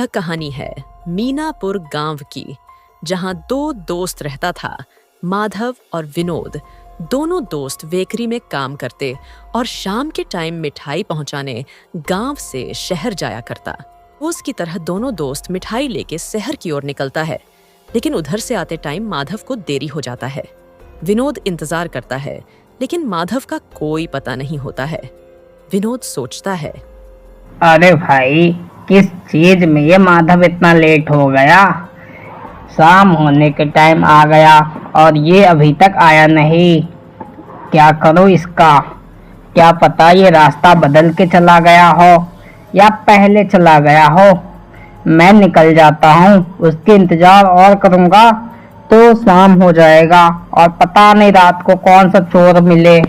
यह कहानी है मीनापुर गांव की, जहां दो दोस्त रहता था, माधव और विनोद। दोनों दोस्त बेकरी में काम करते और शाम के टाइम मिठाई पहुंचाने गांव से शहर जाया करता। रोज की तरह दोनों दोस्त मिठाई लेके शहर की ओर निकलता है, लेकिन उधर से आते टाइम माधव को देरी हो जाता है। विनोद इंतजार करता है, लेकिन माधव का कोई पता नहीं होता है। विनोद सोचता है, अरे भाई, किस चीज में ये माधव इतना लेट हो गया। शाम होने के टाइम आ गया और ये अभी तक आया नहीं। क्या करूं इसका? क्या पता ये रास्ता बदल के चला गया हो या पहले चला गया हो। मैं निकल जाता हूँ, उसके इंतजार और करूँगा तो शाम हो जाएगा और पता नहीं रात को कौन सा चोर मिले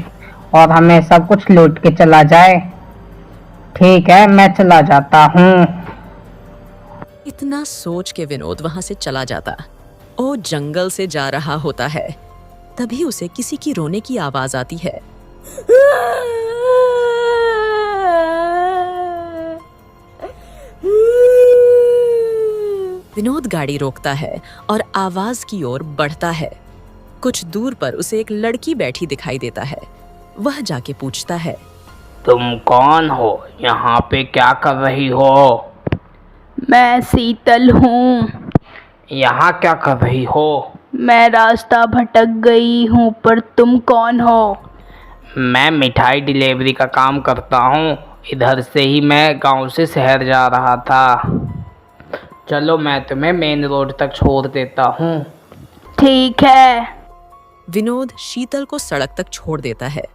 और हमें सब कुछ लूट के चला जाए। ठीक है, मैं चला जाता हूँ। इतना सोच के विनोद वहां से चला जाता। वो जंगल से जा रहा होता है, तभी उसे किसी की रोने की आवाज आती है। विनोद गाड़ी रोकता है और आवाज की ओर बढ़ता है। कुछ दूर पर उसे एक लड़की बैठी दिखाई देता है। वह जाके पूछता है, तुम कौन हो? यहाँ पे क्या कर रही हो? मैं शीतल हूँ। यहाँ क्या कर रही हो? मैं रास्ता भटक गई हूँ, पर तुम कौन हो? मैं मिठाई डिलीवरी का काम करता हूँ। इधर से ही मैं गांव से शहर जा रहा था। चलो, मैं तुम्हें मेन रोड तक छोड़ देता हूँ। ठीक है। विनोद शीतल को सड़क तक छोड़ देता है।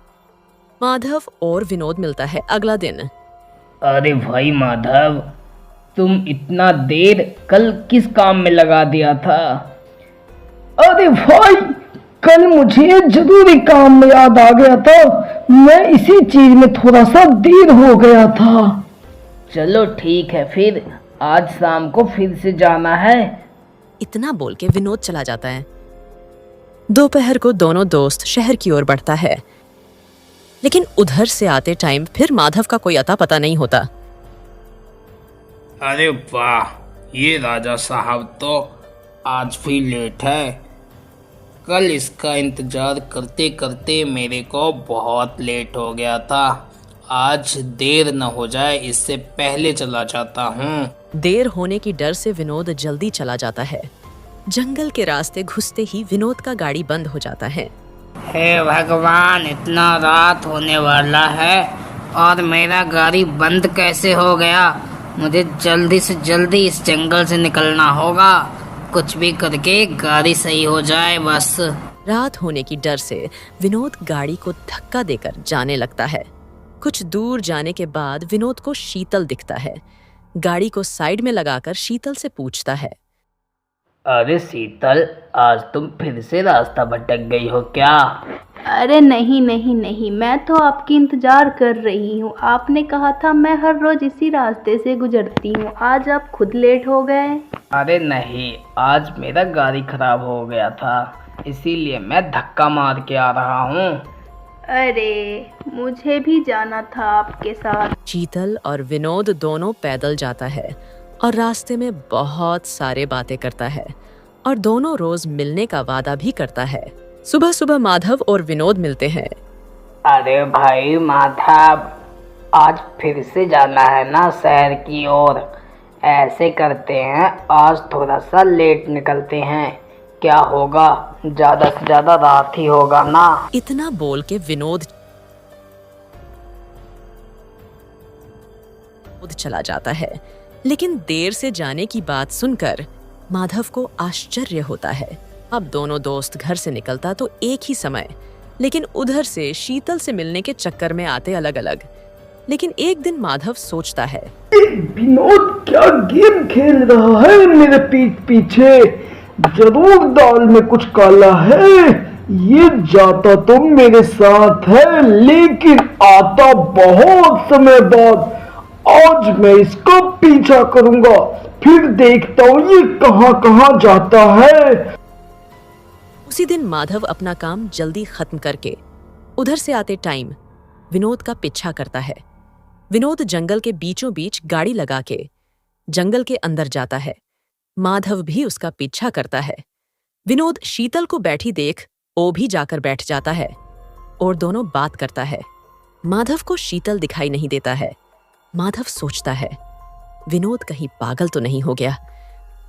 माधव और विनोद मिलता है अगला दिन। अरे भाई माधव, तुम इतना देर कल किस काम में लगा दिया था? अरे भाई, कल मुझे जरूरी काम में याद आ गया था। मैं इसी चीज में थोड़ा सा देर हो गया था। चलो ठीक है, फिर आज शाम को फिर से जाना है। इतना बोल के विनोद चला जाता है। दोपहर को दोनों दोस्त शहर की ओर बढ़ता है, लेकिन उधर से आते टाइम फिर माधव का कोई अता पता नहीं होता। अरे वाह, ये राजा साहब तो आज भी लेट है। कल इसका इंतजार करते करते मेरे को बहुत लेट हो गया था। आज देर न हो जाए, इससे पहले चला जाता हूँ। देर होने की डर से विनोद जल्दी चला जाता है। जंगल के रास्ते घुसते ही विनोद का गाड़ी बंद हो जाता है। हे भगवान, इतना रात होने वाला है और मेरा गाड़ी बंद कैसे हो गया? मुझे जल्दी से जल्दी इस जंगल से निकलना होगा। कुछ भी करके गाड़ी सही हो जाए बस। रात होने की डर से विनोद गाड़ी को धक्का देकर जाने लगता है। कुछ दूर जाने के बाद विनोद को शीतल दिखता है। गाड़ी को साइड में लगाकर शीतल से पूछता है, अरे शीतल, आज तुम फिर से रास्ता भटक गई हो क्या? अरे नहीं नहीं नहीं, मैं तो आपकी इंतजार कर रही हूँ। आपने कहा था मैं हर रोज इसी रास्ते से गुजरती हूँ। आज आप खुद लेट हो गए। अरे नहीं, आज मेरा गाड़ी खराब हो गया था, इसीलिए मैं धक्का मार के आ रहा हूँ। अरे, मुझे भी जाना था आपके साथ। शीतल और विनोद दोनों पैदल जाता है और रास्ते में बहुत सारे बातें करता है और दोनों रोज मिलने का वादा भी करता है। सुबह सुबह माधव और विनोद मिलते हैं। अरे भाई माधव, आज फिर से जाना है ना शहर की ओर। ऐसे करते हैं, आज थोड़ा सा लेट निकलते हैं। क्या होगा, ज्यादा से ज्यादा रात ही होगा ना। इतना बोल के विनोद चला जाता है, लेकिन देर से जाने की बात सुनकर माधव को आश्चर्य होता है। अब दोनों दोस्त घर से निकलता तो एक ही समय, लेकिन उधर से शीतल से मिलने के चक्कर में आते अलग अलग। लेकिन एक दिन माधव सोचता है, विनोद क्या गेम खेल रहा है मेरे पीठ पीछे? जरूर दाल में कुछ काला है। ये जाता तो मेरे साथ है, लेकिन आता बहुत समय बाद। आज मैं इसका पीछा करूंगा, फिर देखता हूँ ये कहाँ कहाँ जाता है। उसी दिन माधव अपना काम जल्दी खत्म करके उधर से आते टाइम विनोद का पीछा करता है। विनोद जंगल के बीचों बीच गाड़ी लगा के जंगल के अंदर जाता है। माधव भी उसका पीछा करता है। विनोद शीतल को बैठी देख वो भी जाकर बैठ जाता है और दोनों बात करता है। माधव को शीतल दिखाई नहीं देता है। माधव सोचता है विनोद कहीं पागल तो नहीं हो गया।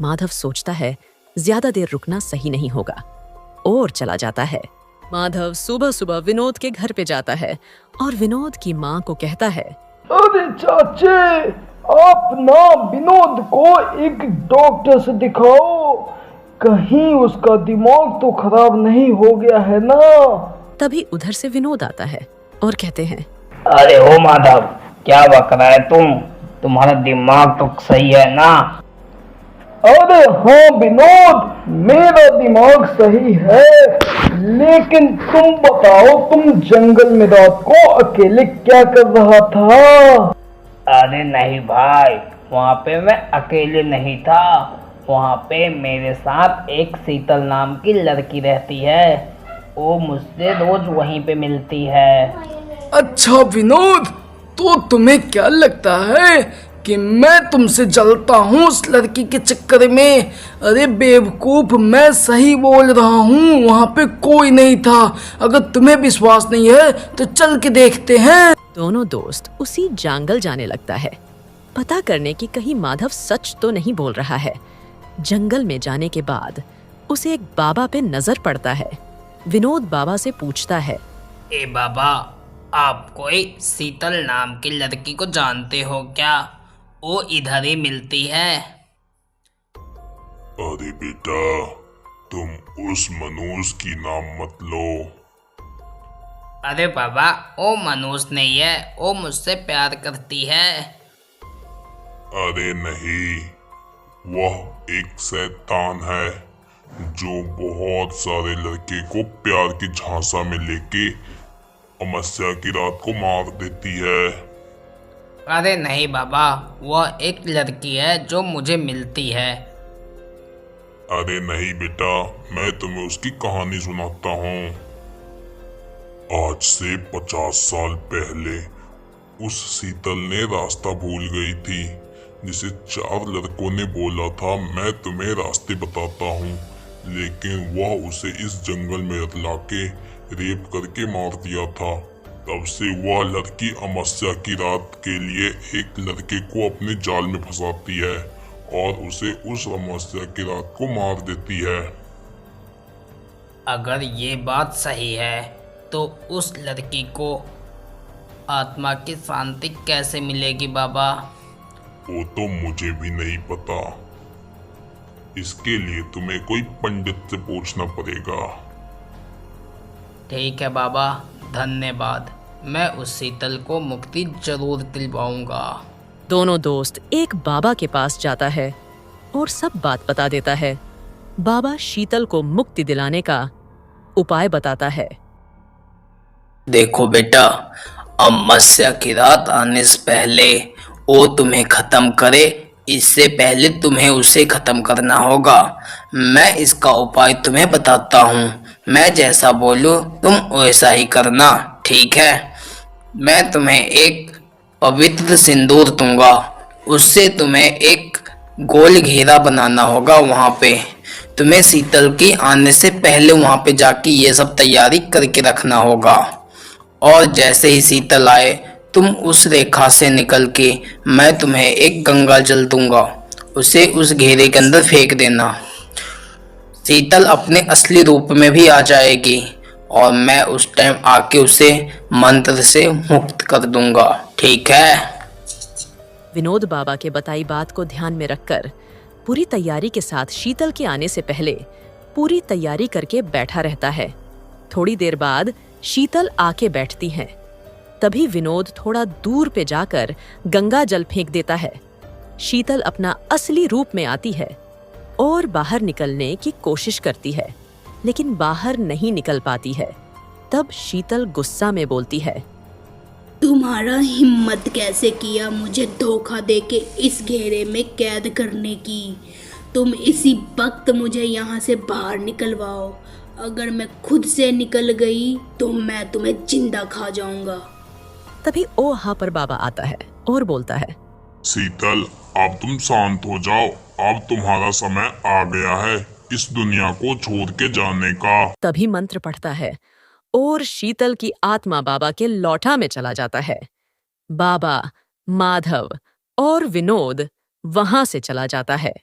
माधव सोचता है ज्यादा देर रुकना सही नहीं होगा और चला जाता है। माधव सुबह सुबह विनोद के घर पे जाता है और विनोद की माँ को कहता है, अरे चाचे, आप ना विनोद को एक डॉक्टर से दिखाओ, कहीं उसका दिमाग तो खराब नहीं हो गया है ना। तभी उधर से विनोद आता है और कहते हैं, अरे ओ माधव, क्या बक रहा है तुम्हारा दिमाग तो सही है ना? अरे हाँ विनोद, मेरा दिमाग सही है, लेकिन तुम बताओ, तुम जंगल में रात को अकेले क्या कर रहा था? अरे नहीं भाई, वहाँ पे मैं अकेले नहीं था। वहाँ पे मेरे साथ एक शीतल नाम की लड़की रहती है। वो मुझसे रोज वहीं पे मिलती है। अच्छा विनोद, तो तुम्हें क्या लगता है कि मैं तुमसे जलता हूँ उस लड़की के चक्कर में? अरे बेवकूफ, मैं सही बोल रहा हूँ, वहाँ पे कोई नहीं था। अगर तुम्हें विश्वास नहीं है तो चल के देखते हैं। दोनों दोस्त उसी जंगल जाने लगता है, पता करने की कहीं माधव सच तो नहीं बोल रहा है। जंगल में जाने के बाद उसे एक बाबा पे नजर पड़ता है। विनोद बाबा से पूछता है, ए बाबा, आप कोई शीतल नाम की लड़की को जानते हो क्या? वो इधर ही मिलती है। अरे बेटा, तुम उस मनोज की नाम मत लो। अरे बाबा, वो मनोज नहीं है, वो मुझसे प्यार करती है। अरे नहीं, वह एक शैतान है जो बहुत सारे लड़के को प्यार की झांसा में लेके अमावस्या की रात को मार देती है। अरे नहीं बाबा, वह एक लड़की है जो मुझे मिलती है। अरे नहीं बेटा, मैं तुम्हें उसकी कहानी सुनाता हूँ। आज से 50 साल पहले उस शीतल ने रास्ता भूल गई थी, जिसे 4 लड़कों ने बोला था मैं तुम्हें रास्ते बताता हूँ, लेकिन वह उसे इस जंगल में अतला के रेप करके मार दिया था। तब से वह लड़की अमावस्या की रात के लिए एक लड़के को अपने जाल में फंसाती है और उसे उस अमावस्या की रात को मार देती है। अगर ये बात सही है तो उस लड़की को आत्मा की शांति कैसे मिलेगी बाबा? वो तो मुझे भी नहीं पता, इसके लिए तुम्हें कोई पंडित से पूछना पड़ेगा। ठीक है बाबा, धन्यवाद। मैं उस शीतल को मुक्ति जरूर दिलवाऊंगा। दोनों दोस्त एक बाबा के पास जाता है और सब बात बता देता है। बाबा शीतल को मुक्ति दिलाने का उपाय बताता है। देखो बेटा, अमावस्या की रात आने से पहले वो तुम्हें खत्म करे, इससे पहले तुम्हें उसे खत्म करना होगा। मैं इसका उपाय तुम्हें बताता हूँ, मैं जैसा बोलूँ तुम वैसा ही करना, ठीक है? मैं तुम्हें एक पवित्र सिंदूर दूंगा, उससे तुम्हें एक गोल घेरा बनाना होगा। वहाँ पे तुम्हें शीतल की आने से पहले वहाँ पे जाके ये सब तैयारी करके रखना होगा, और जैसे ही शीतल आए तुम उस रेखा से निकल के मैं तुम्हें एक गंगा जल दूंगा, उसे उस घेरे के अंदर फेंक देना। शीतल अपने असली रूप में भी आ जाएगी और मैं उस टाइम आके उसे मंत्र से मुक्त कर दूंगा, ठीक है? विनोद बाबा के बताई बात को ध्यान में रखकर पूरी तैयारी के साथ शीतल के आने से पहले पूरी तैयारी करके बैठा रहता है। थोड़ी देर बाद शीतल आके बैठती हैं। तभी विनोद थोड़ा दूर पे जाकर गंगा जल फेंक देता है। शीतल अपना असली रूप में आती है और बाहर निकलने की कोशिश करती है, लेकिन बाहर नहीं निकल पाती है। तब शीतल गुस्सा में बोलती है, तुम्हारा हिम्मत कैसे किया मुझे धोखा देके इस घेरे में कैद करने की? तुम इसी वक्त मुझे यहाँ से बाहर निकलवाओ, अगर मैं खुद से निकल गई तो मैं तुम्हें जिंदा खा जाऊंगा। तभी ओहा पर बाबा आता है और बोलता है, शीतल, अब तुम शांत हो जाओ। अब तुम्हारा समय आ गया है इस दुनिया को छोड़ के जाने का। तभी मंत्र पढ़ता है और शीतल की आत्मा बाबा के लौठा में चला जाता है। बाबा, माधव और विनोद वहां से चला जाता है।